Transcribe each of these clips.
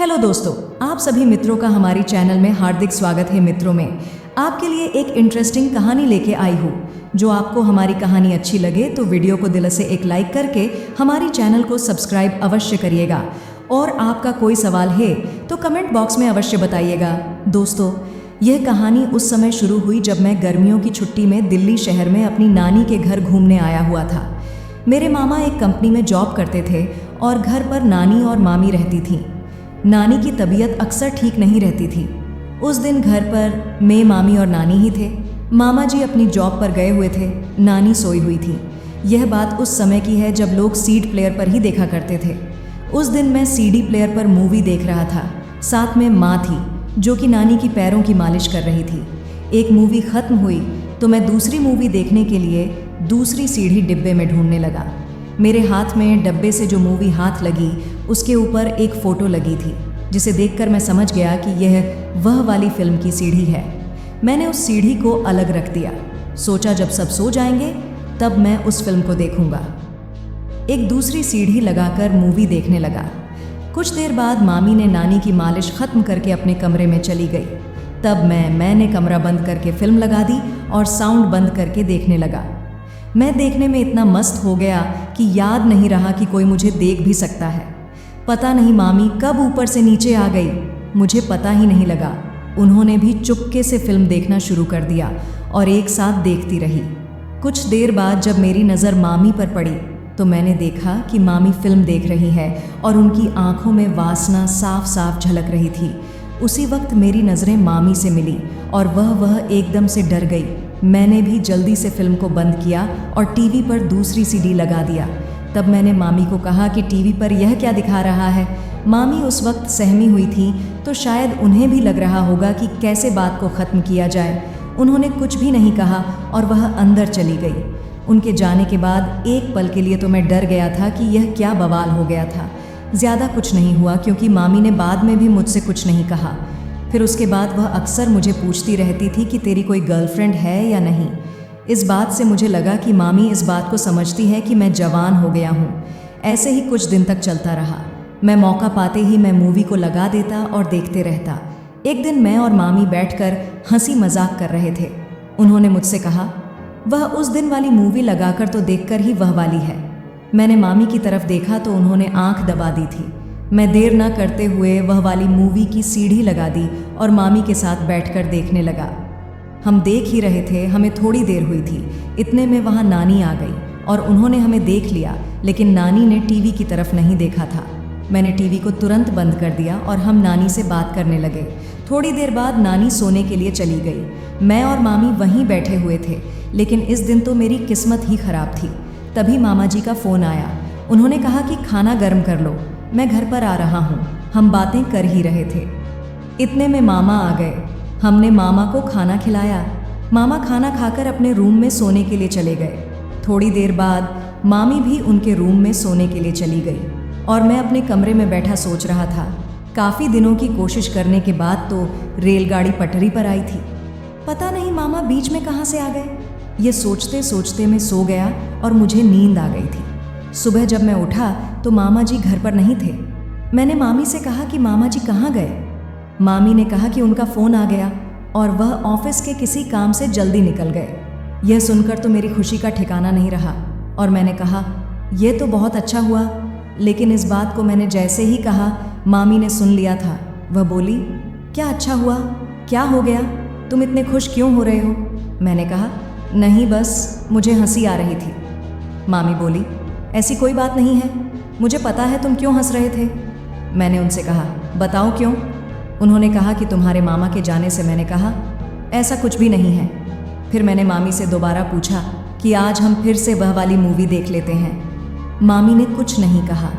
Hello दोस्तों, आप सभी मित्रों का हमारी चैनल में हार्दिक स्वागत है। मित्रों में आपके लिए एक इंटरेस्टिंग कहानी लेके आई हूँ। जो आपको हमारी कहानी अच्छी लगे तो वीडियो को दिल से एक लाइक करके हमारी चैनल को सब्सक्राइब अवश्य करिएगा। और आपका कोई सवाल है तो कमेंट बॉक्स में अवश्य बताइएगा। दोस्तों, यह कहानी उस समय शुरू हुई जब मैं गर्मियों की छुट्टी में दिल्ली शहर में अपनी नानी के घर घूमने आया हुआ था। मेरे मामा एक कंपनी में जॉब करते थे और घर पर नानी और मामी रहती थीं। नानी की तबीयत अक्सर ठीक नहीं रहती थी। उस दिन घर पर मैं, मामी और नानी ही थे। मामा जी अपनी जॉब पर गए हुए थे, नानी सोई हुई थी। यह बात उस समय की है जब लोग सीडी प्लेयर पर ही देखा करते थे। उस दिन मैं सीडी प्लेयर पर मूवी देख रहा था। साथ में माँ थी जो कि नानी की पैरों की मालिश कर रही थी। एक मूवी खत्म हुई तो मैं दूसरी मूवी देखने के लिए दूसरी सीढ़ी डिब्बे में ढूंढने लगा। मेरे हाथ में डब्बे से जो मूवी हाथ लगी उसके ऊपर एक फ़ोटो लगी थी, जिसे देखकर मैं समझ गया कि यह वह वाली फिल्म की सीढ़ी है। मैंने उस सीढ़ी को अलग रख दिया। सोचा जब सब सो जाएंगे तब मैं उस फिल्म को देखूंगा। एक दूसरी सीढ़ी लगाकर मूवी देखने लगा। कुछ देर बाद मामी ने नानी की मालिश ख़त्म करके अपने कमरे में चली गई। तब मैंने कमरा बंद करके फिल्म लगा दी और साउंड बंद करके देखने लगा। मैं देखने में इतना मस्त हो गया कि याद नहीं रहा कि कोई मुझे देख भी सकता है। पता नहीं मामी कब ऊपर से नीचे आ गई, मुझे पता ही नहीं लगा। उन्होंने भी चुपके से फिल्म देखना शुरू कर दिया और एक साथ देखती रही। कुछ देर बाद जब मेरी नज़र मामी पर पड़ी तो मैंने देखा कि मामी फिल्म देख रही है और उनकी आंखों में वासना साफ साफ झलक रही थी। उसी वक्त मेरी नज़रें मामी से मिली और वह एकदम से डर गई। मैंने भी जल्दी से फिल्म को बंद किया और टीवी पर दूसरी सीडी लगा दिया। तब मैंने मामी को कहा कि टीवी पर यह क्या दिखा रहा है। मामी उस वक्त सहमी हुई थी तो शायद उन्हें भी लग रहा होगा कि कैसे बात को ख़त्म किया जाए। उन्होंने कुछ भी नहीं कहा और वह अंदर चली गई। उनके जाने के बाद एक पल के लिए तो मैं डर गया था कि यह क्या बवाल हो गया था। ज़्यादा कुछ नहीं हुआ क्योंकि मामी ने बाद में भी मुझसे कुछ नहीं कहा। फिर उसके बाद वह अक्सर मुझे पूछती रहती थी कि तेरी कोई गर्लफ्रेंड है या नहीं। इस बात से मुझे लगा कि मामी इस बात को समझती है कि मैं जवान हो गया हूँ। ऐसे ही कुछ दिन तक चलता रहा। मैं मौका पाते ही मैं मूवी को लगा देता और देखते रहता। एक दिन मैं और मामी बैठकर हंसी मजाक कर रहे थे। उन्होंने मुझसे कहा, वह उस दिन वाली मूवी लगाकर तो देखकर ही वह वाली है। मैंने मामी की तरफ देखा तो उन्होंने आंख दबा दी थी। मैं देर न करते हुए वह वाली मूवी की सीढ़ी लगा दी और मामी के साथ बैठकर देखने लगा। हम देख ही रहे थे, हमें थोड़ी देर हुई थी। इतने में वहाँ नानी आ गई और उन्होंने हमें देख लिया, लेकिन नानी ने टीवी की तरफ नहीं देखा था। मैंने टीवी को तुरंत बंद कर दिया और हम नानी से बात करने लगे। थोड़ी देर बाद नानी सोने के लिए चली गई। मैं और मामी वहीं बैठे हुए थे, लेकिन इस दिन तो मेरी किस्मत ही खराब थी। तभी मामा जी का फ़ोन आया। उन्होंने कहा कि खाना गर्म कर लो, मैं घर पर आ रहा हूँ। हम बातें कर ही रहे थे, इतने में मामा आ गए। हमने मामा को खाना खिलाया। मामा खाना खाकर अपने रूम में सोने के लिए चले गए। थोड़ी देर बाद मामी भी उनके रूम में सोने के लिए चली गई और मैं अपने कमरे में बैठा सोच रहा था। काफ़ी दिनों की कोशिश करने के बाद तो रेलगाड़ी पटरी पर आई थी। पता नहीं मामा बीच में कहाँ से आ गए। ये सोचते सोचते मैं सो गया और मुझे नींद आ गई थी। सुबह जब मैं उठा तो मामा जी घर पर नहीं थे। मैंने मामी से कहा कि मामा जी कहाँ गए। मामी ने कहा कि उनका फ़ोन आ गया और वह ऑफिस के किसी काम से जल्दी निकल गए। यह सुनकर तो मेरी खुशी का ठिकाना नहीं रहा और मैंने कहा, यह तो बहुत अच्छा हुआ। लेकिन इस बात को मैंने जैसे ही कहा, मामी ने सुन लिया था। वह बोली, क्या अच्छा हुआ, क्या हो गया, तुम इतने खुश क्यों हो रहे हो। मैंने कहा, नहीं बस मुझे हंसी आ रही थी। मामी बोली, ऐसी कोई बात नहीं है, मुझे पता है तुम क्यों हंस रहे थे। मैंने उनसे कहा, बताओ क्यों। उन्होंने कहा कि तुम्हारे मामा के जाने से। मैंने कहा, ऐसा कुछ भी नहीं है। फिर मैंने मामी से दोबारा पूछा कि आज हम फिर से वह वाली मूवी देख लेते हैं। मामी ने कुछ नहीं कहा।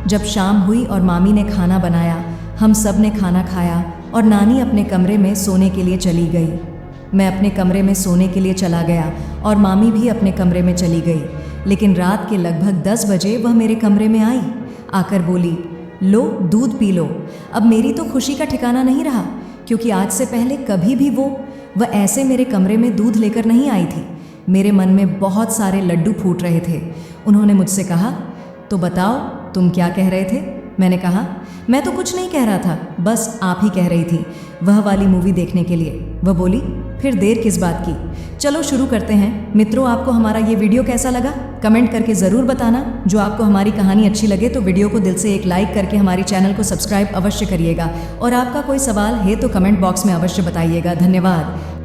जब शाम हुई और मामी ने खाना बनाया, हम सब ने खाना खाया और नानी अपने कमरे में सोने के लिए चली गई। मैं अपने कमरे में सोने के लिए चला गया और मामी भी अपने कमरे में चली गई। लेकिन रात के लगभग 10 बजे वह मेरे कमरे में आई। आकर बोली, लो दूध पी लो। अब मेरी तो खुशी का ठिकाना नहीं रहा, क्योंकि आज से पहले कभी भी वह ऐसे मेरे कमरे में दूध लेकर नहीं आई थी। मेरे मन में बहुत सारे लड्डू फूट रहे थे। उन्होंने मुझसे कहा, तो बताओ तुम क्या कह रहे थे। मैंने कहा, मैं तो कुछ नहीं कह रहा था, बस आप ही कह रही थी वह वाली मूवी देखने के लिए। वह बोली, फिर देर किस बात की, चलो शुरू करते हैं। मित्रों, आपको हमारा ये वीडियो कैसा लगा कमेंट करके ज़रूर बताना। जो आपको हमारी कहानी अच्छी लगे तो वीडियो को दिल से एक लाइक करके हमारी चैनल को सब्सक्राइब अवश्य करिएगा, और आपका कोई सवाल है तो कमेंट बॉक्स में अवश्य बताइएगा। धन्यवाद।